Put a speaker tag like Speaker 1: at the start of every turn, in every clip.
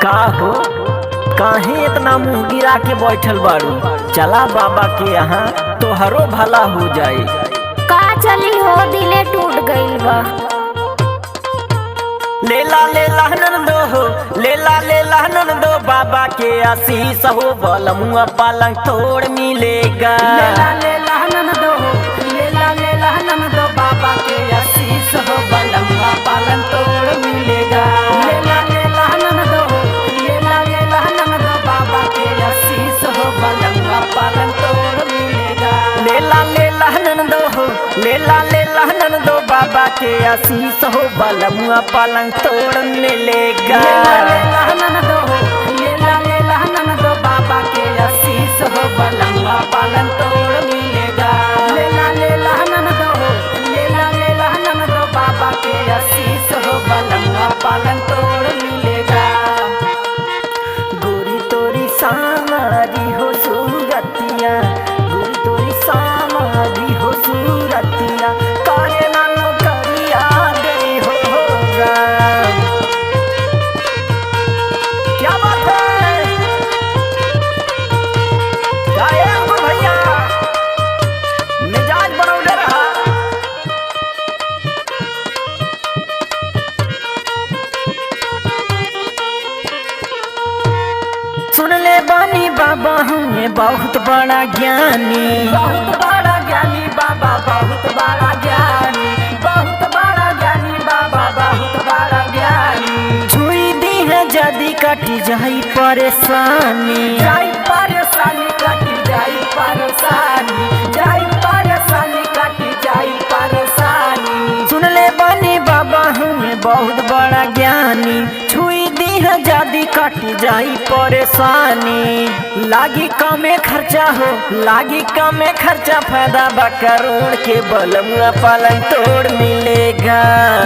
Speaker 1: का हो काहे इतना मुंह गिरा के बैठल बारू? चला बाबा के यहाँ तोहरो भला हो जाए।
Speaker 2: का चली हो, दिले टूट गइल बा।
Speaker 1: लेला लेला नंदो हो, लेला नंदो, बाबा के आशीष हो, बलमुआ पालंग तोड़ मिलेगा।
Speaker 3: लेला लेला नंदो हो, लेला नंदो, बाबा के आशीष हो, बलमुआ पालंग तोड़ मिलेगा। लेला लेला नंदो हो, लेला नंदो, बाबा के आशीष हो, बलमुआ पालंग तोड़ मिलेगा।
Speaker 1: लेला लेला नंदो हो, लेला नंदो, बाबा के आशीष हो, बलमुआ पालंग तोड़ मिलेगा।
Speaker 3: लेला नंदो हो, लेला नंदो, बाबा के आशीष हो, बलमुआ पालंग तोड़ मिलेगा। लेला नंदो हो, लेला नंदो, बाबा के आशीष हो, बलमुआ पालंग तोड़ मिलेगा।
Speaker 1: गोरी तोरी सामारी हो सूरतिया, गोरी तोरी सामारी हो सूरतिया, काहे नानो करिया गई हो राम। क्या बात है? गाए अंकुर भैया, मिजाज बनौले रहा। सुन ले बानी बाबा हमें बहुत बड़ा ज्ञानी,
Speaker 3: बहुत बड़ा ज्ञानी बाबा, बहुत बड़ा ज्ञानी, बहुत बड़ा ज्ञानी बाबा, बहुत बड़ा ज्ञानी।
Speaker 1: छुई दी है जदी कटी जाई परेशानी,
Speaker 3: जाई परेशानी कटी जाई परेशानी, जाई परेशानी कटी जाई परेशानी।
Speaker 1: सुन ले बानी बाबा हमें बहुत बड़ा ज्ञानी, छुई दी है जदी कटी जाई परेशानी। लागी कमे खर्चा हो, लागी कमे खर्चा, फायदा बा करोड़ के, बलमुआ पालंग तोड़ मिलेगा।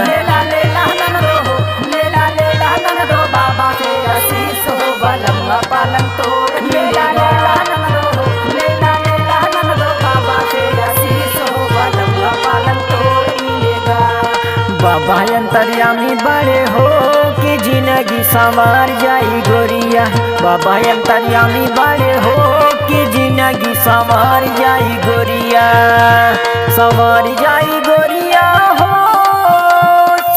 Speaker 3: लेला लेला नंदो हो, लेला नंदो, बाबा के आशीष हो, बलमुआ पालंग तोड़ मिलेगा। लेला नंदो हो, लेला नंदो, बाबा के आशीष हो, बलमुआ पालंग तोड़ मिलेगा।
Speaker 1: बाबा अंतर्यामी बड़े हो कि जिंदगी संवार जाई गोरिया, बाबा अंतर्यामी बड़े हो कि जिंदगी संवार जाई गोरिया, संवार जाई गोरिया हो,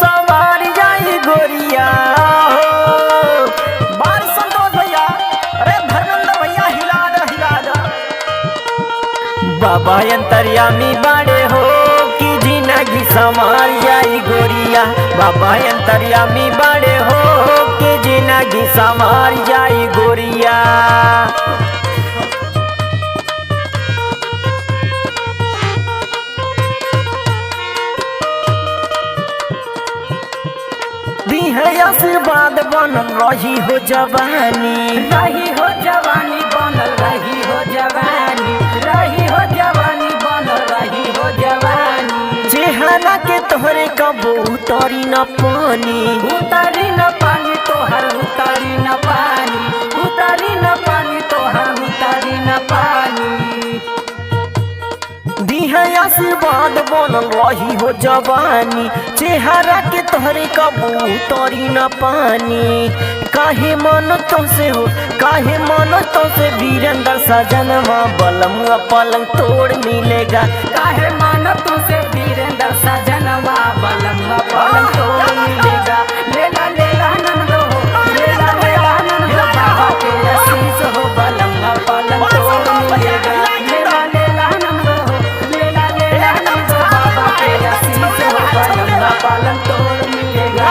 Speaker 1: संवार जाई गोरिया हो। बार संतोष भैया, अरे धर्मेंद्र भैया हिला दो। बाबा अंतर्यामी बड़े हो कि जिंदगी संवार जाई गोरिया, बाबा अंतर्यामी बड़े हो कि जिंदगी संवार जाई गोरिया। दी है आशीर्वाद बनल रही हो जवानी,
Speaker 3: रही हो जवानी बनल, रही हो जवानी, रही हो जवानी बनल, रही हो जवानी।
Speaker 1: चेहरा के तोहरे कबो उतारी न पानी,
Speaker 3: उतारी न पानी तोहर, उतारी न पानी, उतारी न पानी तोहर, उतारी न पानी।
Speaker 1: दी है आशीर्वाद बनल रही हो जवानी, चेहरा के तोहरे कबू उतारी न पानी। काहे मन तो से हो, काहे मन तो से वीरेंद्र सजनवा, बलमुआ पालंग तोड़ मिलेगा।
Speaker 3: काहे मानो तुझसे वीरेंद्र सजनवा, बलमुआ पालंग तोड़ मिलेगा। लेला लेला नंदो हो, लेला नंदो, बाबा के आशीष हो, बलमुआ पालंग तोड़ मिलेगा। लेला लेला नंदो हो, लेला नंदो, बाबा के आशीष हो, बलमुआ पालंग तोड़ मिलेगा।